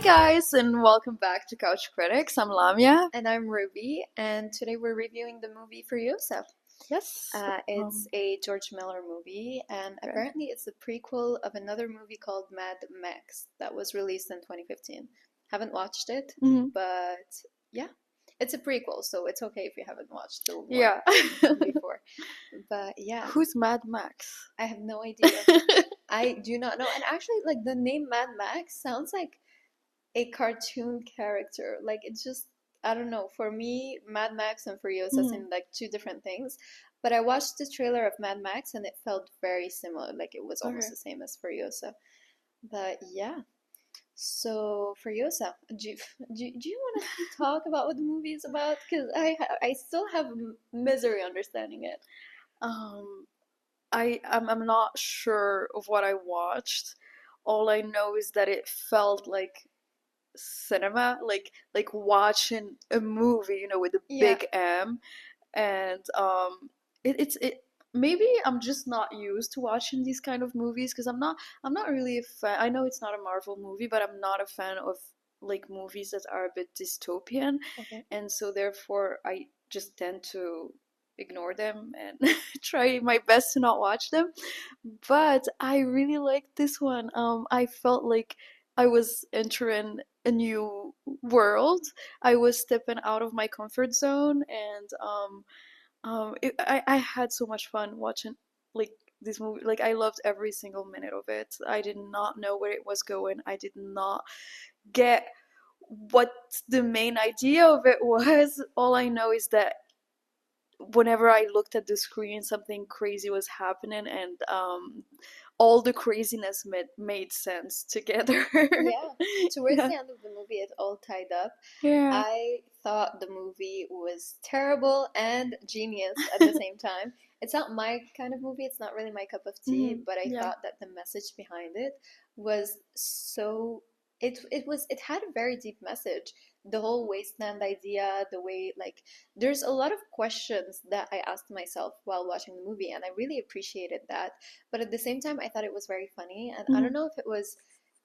guys, and welcome back to Couch Critics. I'm Lamia. And I'm Ruby, and today we're reviewing the movie Furiosa. Yes. It's a George Miller movie, and apparently it's a prequel of another movie called Mad Max that was released in 2015. Haven't watched it, but yeah, it's a prequel, so it's okay if you haven't watched the one before. But yeah, Who's Mad Max? I have no idea. I do not know. And actually, like the name Mad Max sounds like a cartoon character. Like it's just, I don't know. For me, Mad Max and Furiosa seem like two different things. But I watched the trailer of Mad Max and it felt very similar. Like it was almost the same as Furiosa. But yeah. So Furiosa, do you want to talk about what the movie is about? Because I still have misery understanding it. I'm not sure of what I watched. All I know is that it felt like cinema, like watching a movie, with a big M, and it's maybe I'm just not used to watching these kind of movies because I'm not really a fan. I know it's not a Marvel movie, but I'm not a fan of like movies that are a bit dystopian, and so therefore I just tend to ignore them and try my best to not watch them. But I really liked this one. I felt like I was entering a new world. I was stepping out of my comfort zone, and I had so much fun watching like this movie. Like I loved every single minute of it. I did not know where it was going. I did not get what the main idea of it was. All I know is that whenever I looked at the screen, something crazy was happening, and all the craziness made sense together. Yeah, towards the end of the movie, it all tied up. Yeah. I thought the movie was terrible and genius at the same time. It's not my kind of movie, it's not really my cup of tea, but I thought that the message behind it was so it had a very deep message. The whole wasteland idea, the way like there's a lot of questions that I asked myself while watching the movie, and I really appreciated that. But at the same time, I thought it was very funny, and I don't know if it was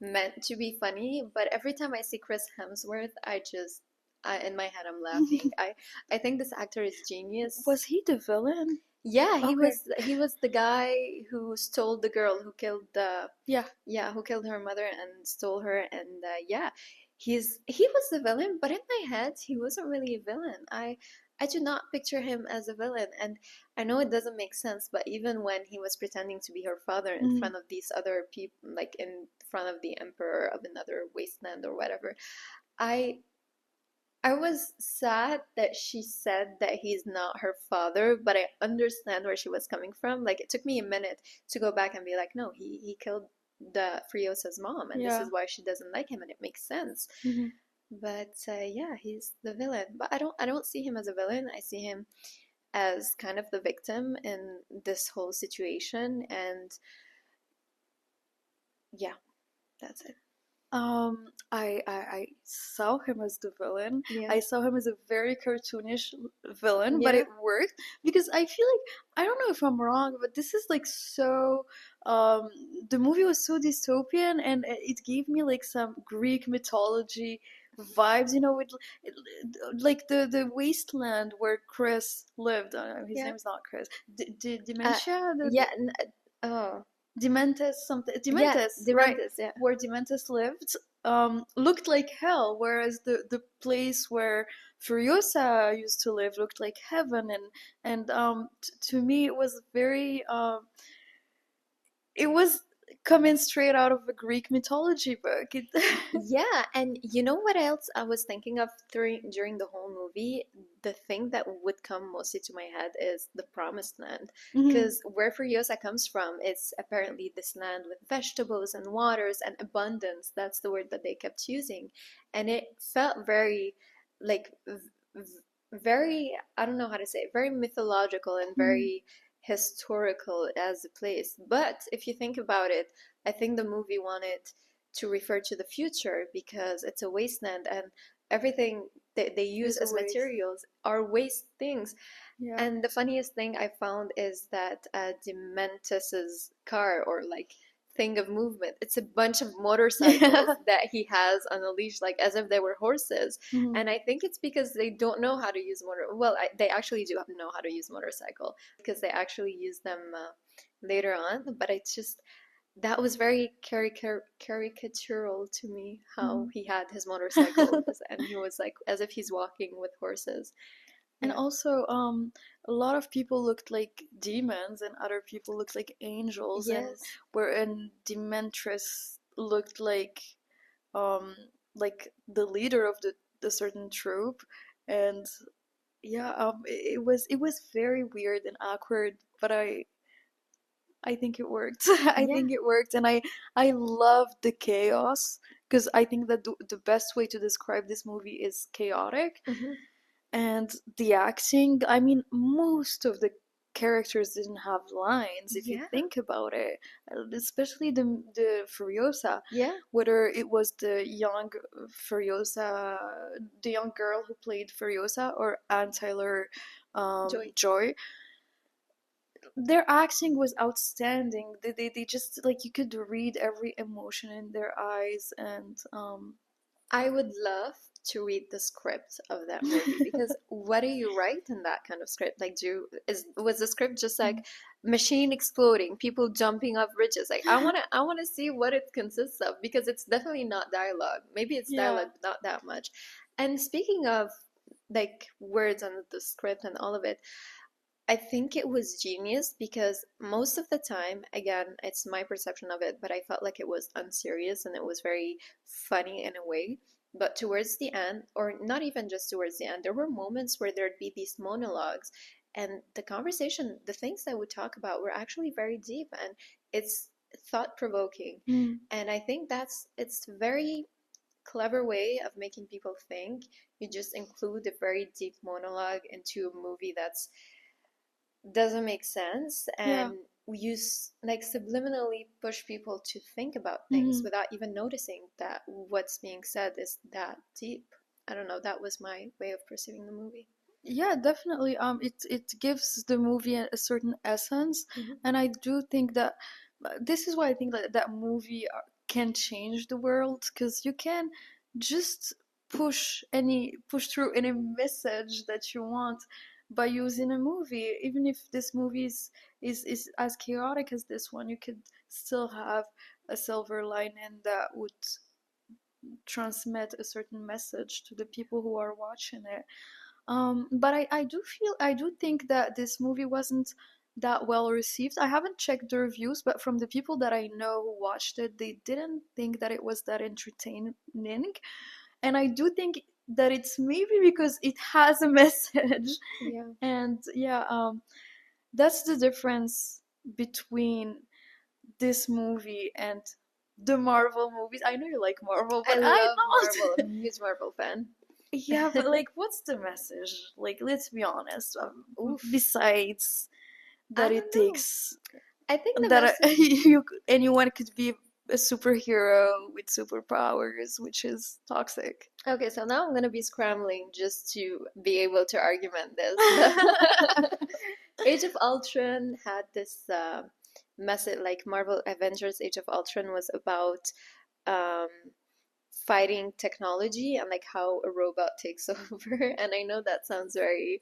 meant to be funny, but every time I see Chris Hemsworth, in my head I'm laughing. I think this actor is genius. Was he the villain? Yeah, he was the guy who stole the girl who killed who killed her mother and stole her, and he was the villain, but in my head he wasn't really a villain. I do not picture him as a villain, and I know it doesn't make sense, but even when he was pretending to be her father in front of these other people, like in front of the emperor of another wasteland or whatever, I was sad that she said that he's not her father, but I understand where she was coming from. Like, it took me a minute to go back and be like, no, he killed the Furiosa's mom, and this is why she doesn't like him, and it makes sense. But yeah, he's the villain. But I don't see him as a villain. I see him as kind of the victim in this whole situation, and yeah, that's it. I saw him as the villain. I saw him as a very cartoonish villain, but it worked because I feel like, I don't know if I'm wrong, but this is like so the movie was so dystopian, and it gave me like some Greek mythology vibes, with like the wasteland where Chris lived. His name's not Chris. Dementia? Dementus something. Dementus, right? Yeah. Where Dementus lived, looked like hell, whereas the place where Furiosa used to live looked like heaven, and to me it was very it was coming straight out of a Greek mythology book. Yeah, and you know what else I was thinking of during the whole movie? The thing that would come mostly to my head is the Promised Land. Because where Furiosa comes from, it's apparently this land with vegetables and waters and abundance. That's the word that they kept using. And it felt very, like, very, I don't know how to say it, very mythological and very historical as a place. But if you think about it, I think the movie wanted to refer to the future because it's a wasteland, and everything that they use as materials are waste things. And the funniest thing I found is that Dementus's car, or like thing of movement. It's a bunch of motorcycles Yeah. that he has on a leash, like as if they were horses. Mhm. And I think it's because they don't know how to use well, they actually do know how to use motorcycle because they actually use them later on. But it's just that was very caricatural to me how Mhm. he had his motorcycle and he was like as if he's walking with horses. And Yeah. also, a lot of people looked like demons, and other people looked like angels, and Yes. wherein Dementress looked um, like the leader of the certain troop, and yeah, it was very weird and awkward, but I think it worked. I Yeah. think it worked, and I loved the chaos because I think that the best way to describe this movie is chaotic. Hmm. And the acting, I mean, most of the characters didn't have lines if you Yeah. think about it, especially the Furiosa, Yeah. whether it was the young Furiosa, the young girl who played Furiosa, or Anne Taylor Joy. Joy. Their acting was outstanding. They just, like, you could read every emotion in their eyes, and I would love to read the script of that movie because what do you write in that kind of script? Like, was the script just like machine exploding, people jumping off bridges? Like, I wanna see what it consists of because it's definitely not dialogue. Maybe it's yeah. dialogue, but not that much. And speaking of like words on the script and all of it, I think it was genius because most of the time, again, it's my perception of it, but I felt like it was unserious and it was very funny in a way. But towards the end, or not even just towards the end, there were moments where there'd be these monologues and the conversation, the things that we talk about were actually very deep and it's thought provoking. Mm. And I think it's very clever way of making people think. You just include a very deep monologue into a movie that's doesn't make sense Yeah. and we use like subliminally push people to think about things Mhm. without even noticing that what's being said is that deep. I don't know, that was my way of perceiving the movie. Yeah, definitely. It gives the movie a certain essence, Hmm. and I do think that this is why I think that that movie can change the world, because you can just push through any message that you want by using a movie. Even if this movie is as chaotic as this one, you could still have a silver lining that would transmit a certain message to the people who are watching it. But I do think that this movie wasn't that well received. I haven't checked the reviews, but from the people that I know who watched it, they didn't think that it was that entertaining. And I do think that it's maybe because it has a message. Yeah. And yeah, that's the difference between this movie and the Marvel movies. I know you like Marvel, I but I love Marvel. don't. I'm a huge Marvel fan. Yeah, but like, what's the message? Like, let's be honest. Oof. Besides I that, it don't know. takes I think the that message. anyone could be a superhero with superpowers, which is toxic. Okay, so now I'm gonna be scrambling just to be able to argument this. But Age of Ultron had this message, like Marvel Avengers Age of Ultron was about um, fighting technology and like how a robot takes over. And I know that sounds very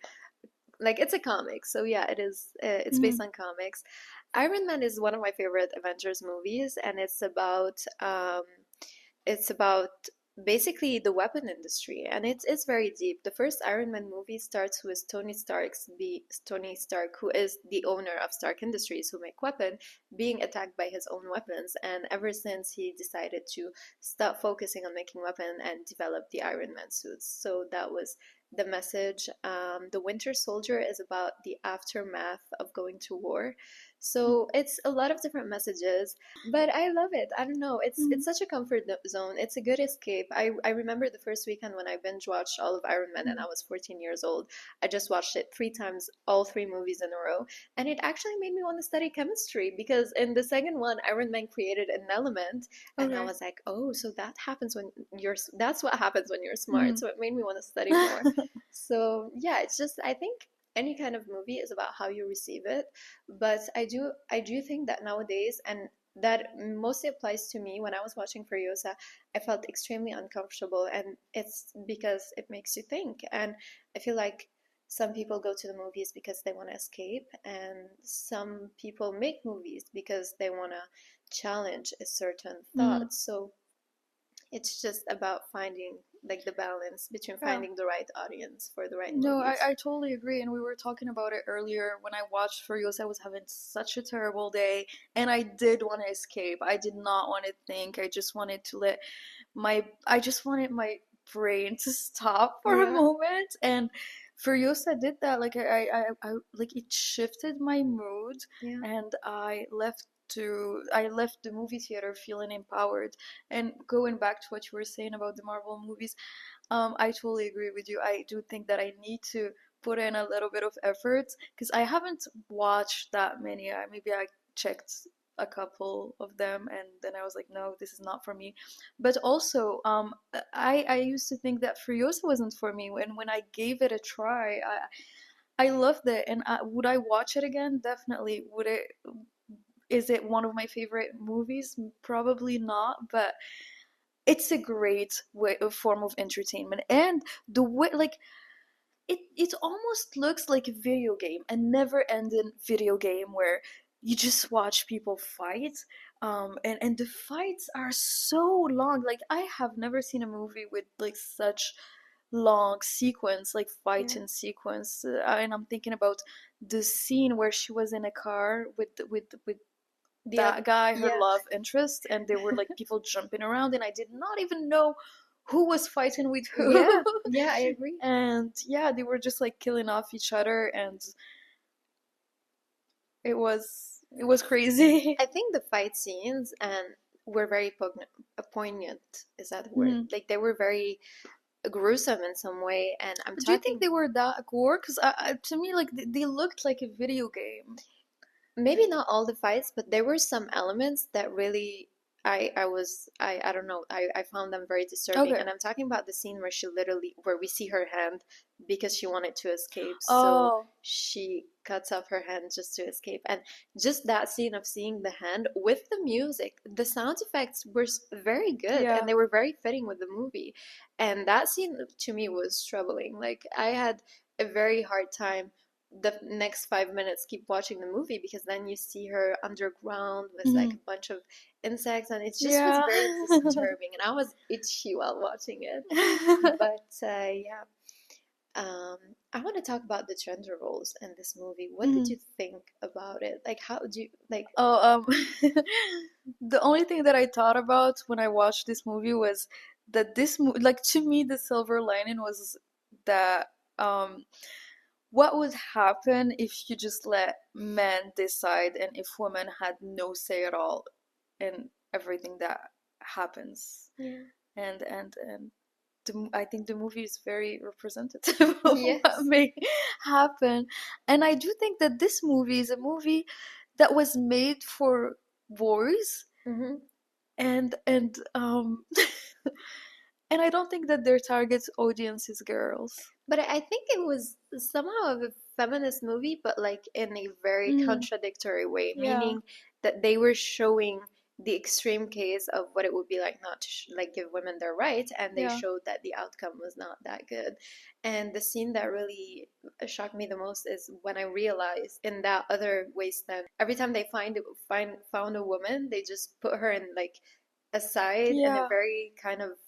like it's a comic, so yeah, it is. It's based Mhm. on comics. Iron Man is one of my favorite Avengers movies, and it's about basically the weapon industry, and it's very deep. The first Iron Man movie starts with Tony Stark, who is the owner of Stark Industries, who make weapon, being attacked by his own weapons, and ever since he decided to stop focusing on making weapon and develop the Iron Man suits. So that was the message. The Winter Soldier is about the aftermath of going to war. So it's a lot of different messages, but I love it. I don't know. It's Mhm. such a comfort zone. It's a good escape. I remember the first weekend when I binge watched all of Iron Man and I Mhm. was 14 years old. I just watched it 3 times, all three movies in a row, and it actually made me want to study chemistry because in the second one, Iron Man created an element, and I Okay. was like, oh, so that's what happens when you're smart. Mhm. So it made me want to study more. So yeah, it's just I think any kind of movie is about how you receive it, but I do think that nowadays, and that mostly applies to me when I was watching Furiosa. I felt extremely uncomfortable, and it's because it makes you think. And I feel like some people go to the movies because they want to escape, and some people make movies because they want to challenge a certain Mm. thought. So it's just about finding like the balance between Yeah. finding the right audience for the right No, movies. I totally agree. And we were talking about it earlier. When I watched Furiosa, I was having such a terrible day, and I did want to escape. I did not want to think. I just wanted to let I just wanted my brain to stop for a Yeah, moment. And Furiosa did that. Like like it shifted my mood, yeah, and I left the movie theater feeling empowered. And going back to what you were saying about the Marvel movies, I totally agree with you. I do think that I need to put in a little bit of effort because I haven't watched that many. Maybe I checked a couple of them and then I was like, no, this is not for me. But also, I used to think that Furiosa wasn't for me. When I gave it a try, I loved it. And would I watch it again? Definitely. Would it? Is it one of my favorite movies? Probably not, but it's a great way of form of entertainment. And the way, like, it almost looks like a video game, a never ending video game where you just watch people fight. And the fights are so long. Like, I have never seen a movie with like such long sequence, like yeah, fighting sequence. And I'm thinking about the scene where she was in a car with the that other, guy, her yeah, love interest, and there were like people jumping around, and I did not even know who was fighting with who. yeah, yeah, I agree. And yeah, they were just like killing off each other, and it was crazy. I think the fight scenes and were very poignant. Is that the word? Mhm. Like they were very gruesome in some way. And I'm Do you think talking they were that gore? Because to me, like they looked like a video game. maybe not all the fights, but there were some elements that really I don't know, I found them very disturbing. Okay. And I'm talking about the scene where she literally where we see her hand because she wanted to escape, so Oh, she cuts off her hand just to escape. And just that scene of seeing the hand with the music, the sound effects were very good yeah. and they were very fitting with the movie. And that scene to me was troubling. Like I had a very hard time the next 5 minutes keep watching the movie because then you see her underground with like Mhm. a bunch of insects and it just was Yeah. very disturbing and I was itchy while watching it. But yeah, um, I want to talk about the gender roles in this movie. What did Mhm. you think about it? Like, how do you like? Oh, the only thing that I thought about when I watched this movie was that like to me, the silver lining was that what would happen if you just let men decide and if women had no say at all in everything that happens. Yeah. And I think the movie is very representative of what Yes. may happen. And I do think that this movie is a movie that was made for boys, Mm-hmm. and and I don't think that their target audience is girls. But I think it was somehow of a feminist movie, but like in a very Mm, contradictory way, yeah, meaning that they were showing the extreme case of what it would be like not to like give women their rights, and they yeah, showed that the outcome was not that good. And the scene that really shocked me the most is when I realized in that other wasteland, every time they found a woman, they just put her in like aside in a yeah, very kind of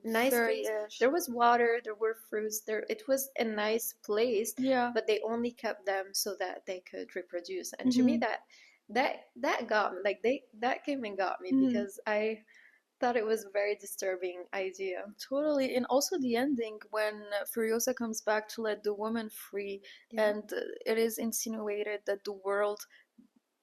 nice very place. ish. There was water, there were fruits, there it was a nice place, Yeah. but they only kept them so that they could reproduce. And to me Hmm. that got me. Like they that came and got me Hmm. because I thought it was a very disturbing idea. Totally. And also the ending when Furiosa comes back to let the woman free, Yeah. and it is insinuated that the world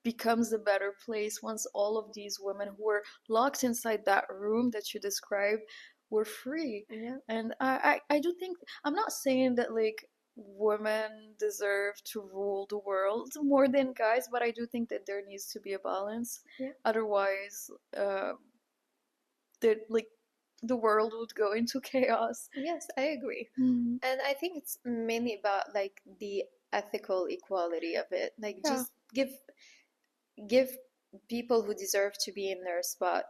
becomes a better place once all of these women who were locked inside that room that you described were free. Yeah. And I do think, I'm not saying that like women deserve to rule the world more than guys, but I do think that there needs to be a balance. Yeah. Otherwise, like the world would go into chaos. Yes, I agree. Mm. And I think it's mainly about like the ethical equality of it. Like Yeah. just give people who deserve to be in their spot,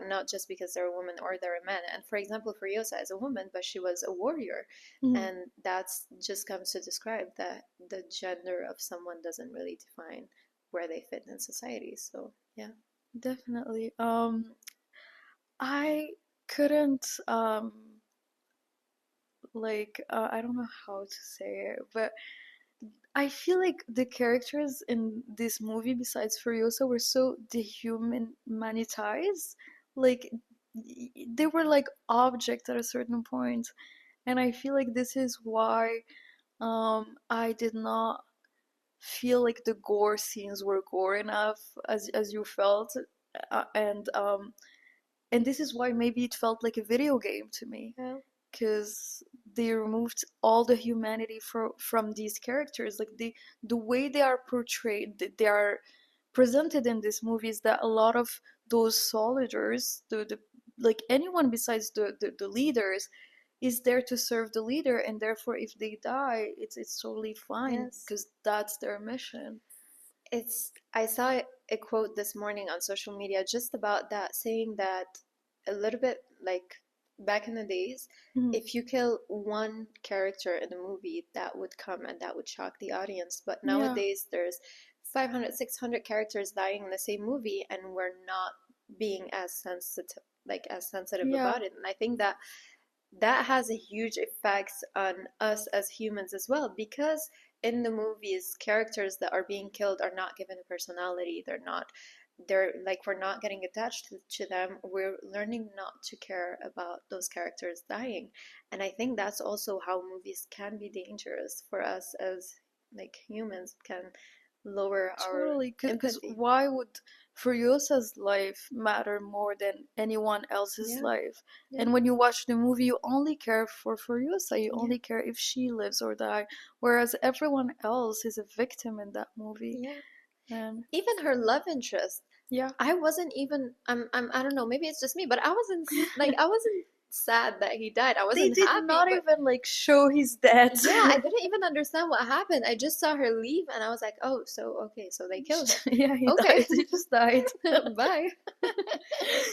not just because they're a woman or they're a man. And for example, Furiosa is a woman, but she was a warrior, Mhm. and that's just comes to describe that the gender of someone doesn't really define where they fit in society. So yeah. Definitely. I couldn't I don't know how to say it, but I feel like the characters in this movie, besides Furiosa, were so dehumanized. Like they were like objects at a certain point, and I feel like this is why I did not feel like the gore scenes were gore enough as you felt, and this is why maybe it felt like a video game to me, Yeah. because they removed all the humanity from these characters. Like the way they are portrayed, they are presented in this movie, is that a lot of those soldiers, the like anyone besides the leaders, is there to serve the leader, and therefore if they die, it's totally fine Yes. because that's their mission. I saw a quote this morning on social media just about that, saying that a little bit like back in the days, Mhm. if you kill one character in a movie, that would come and that would shock the audience. But Yeah, nowadays, there's 500, 600 characters dying in the same movie, and we're not being as sensitive, as sensitive yeah, about it. And I think that that has a huge effect on us as humans as well, because in the movies characters that are being killed are not given a personality. They're like, we're not getting attached to them. We're learning not to care about those characters dying. And I think that's also how movies can be dangerous for us as like humans. It can lower our totally. Because empathy. why would Furiosa's life matter more than anyone else's Yeah. life? Yeah. And when you watch the movie, you only care for Furiosa. You Yeah. only care if she lives or die, whereas everyone else is a victim in that movie. Yeah. And Even her love interest, yeah, I wasn't even I don't know, maybe it's just me, but I wasn't sad that he died. I they wasn't did happy, not but even like show his death. yeah, I didn't even understand what happened. I just saw her leave and I was like, "Oh, so okay, so they killed him." Yeah, he Okay. died. He just died. Bye.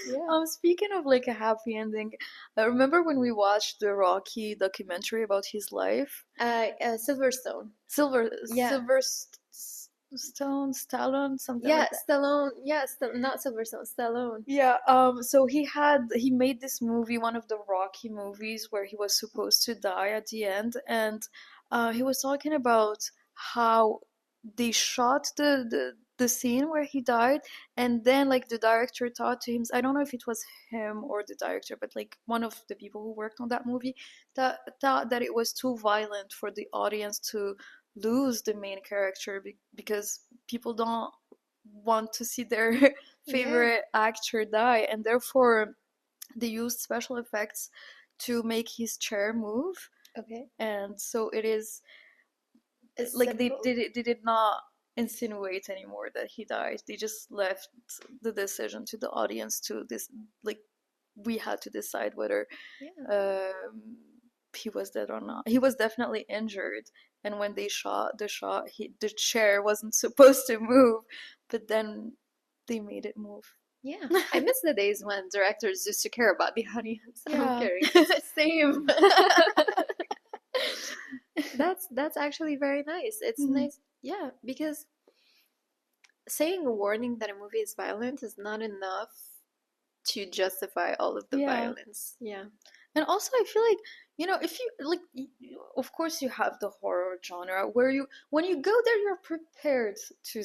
Yeah. Speaking of like a happy ending, I remember when we watched the Rocky documentary about his life. Silverstone. Yeah. Stone, Stallone, something Yeah, like that. Stallone. Yeah, not Silverstone, Stallone. Yeah, so he made this movie, one of the Rocky movies, where he was supposed to die at the end, and he was talking about how they shot the scene where he died, and then like the director thought to him, I don't know if it was him or the director, but like one of the people who worked on that movie, that thought that it was too violent for the audience to lose the main character, because people don't want to see their Yeah. favorite actor die, and therefore they used special effects to make his chair move. Okay. And so it is A like symbol. they did not insinuate anymore that he died. They just left the decision to the audience to this, like we had to decide whether Yeah. um, he was dead or not. He was definitely injured, and when they shot the chair wasn't supposed to move, but then they made it move. Yeah. I miss the days when directors used to care about the audience. I don't Yeah, care because same. that's actually very nice. It's Mhm. nice, yeah, because saying a warning that a movie is violent is not enough to justify all of the Yeah. violence. Yeah. And also, I feel like, if you like, of course, you have the horror genre where when you go there, you're prepared to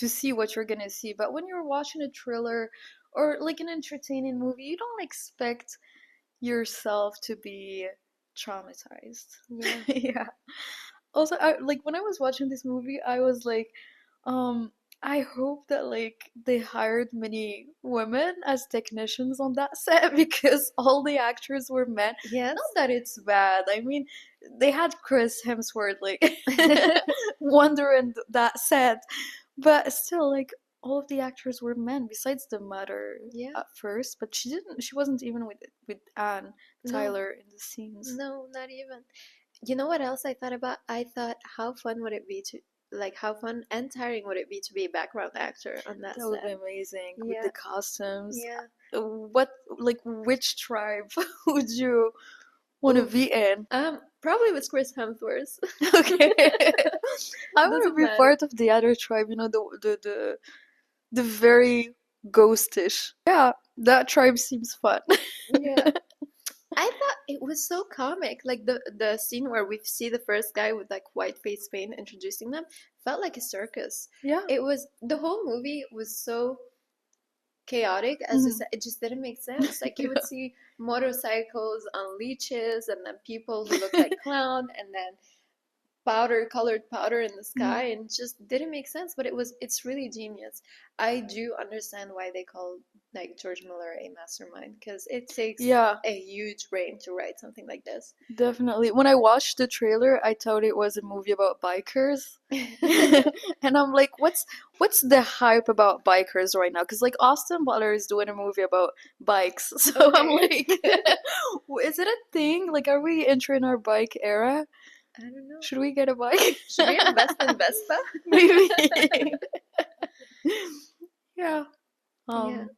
see what you're gonna see. But when you're watching a thriller or like an entertaining movie, you don't expect yourself to be traumatized. Yeah. Yeah. Also, like when I was watching this movie, I was like, um, I hope that like they hired many women as technicians on that set because all the actors were men. Yes. Not that it's bad. I mean, they had Chris Hemsworth like wandering that set, but still, like all of the actors were men besides the mother Yeah. at first. But she didn't. She wasn't even with Anne No. Tyler in the scenes. No, not even. You know what else I thought about? I thought, how fun would it be like how fun and tiring would it be to be a background actor on that That would be set? amazing with Yeah, the costumes. yeah. What, like, which tribe would you want to Oof. be in? Probably with Chris Hemsworth. Okay. I want Doesn't to be matter. part of the other tribe, the very ghostish. Yeah, that tribe seems fun. Yeah. I thought it was so comic. Like the scene where we see the first guy with like white face paint introducing them felt like a circus. Yeah. It was the whole movie was so chaotic, as you Mhm. said. It just didn't make sense. Like you would see motorcycles on leeches, and then people who look like clown, and then colored powder in the Mhm. sky, and it just didn't make sense. But it's really genius. I do understand why they call like George Miller a mastermind, because it takes Yeah, a huge brain to write something like this. definitely. When I watched the trailer, I thought it was a movie about bikers. And I'm like, what's the hype about bikers right now? Because like Austin Butler is doing a movie about bikes. So I'm Okay. like, is it a thing? Like, are we entering our bike era? I don't know. Should we get a bike? Should we invest in Vespa? Maybe. Yeah. Yeah, Um,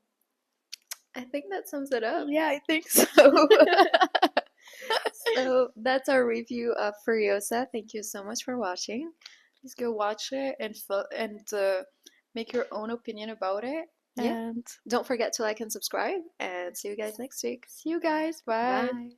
I think that sums it up. yeah, I think so. So that's our review of Furiosa. Thank you so much for watching. Please go watch it and make your own opinion about it. Yeah. And Don't forget to like and subscribe, and see you guys next week. see you guys. Bye. Bye.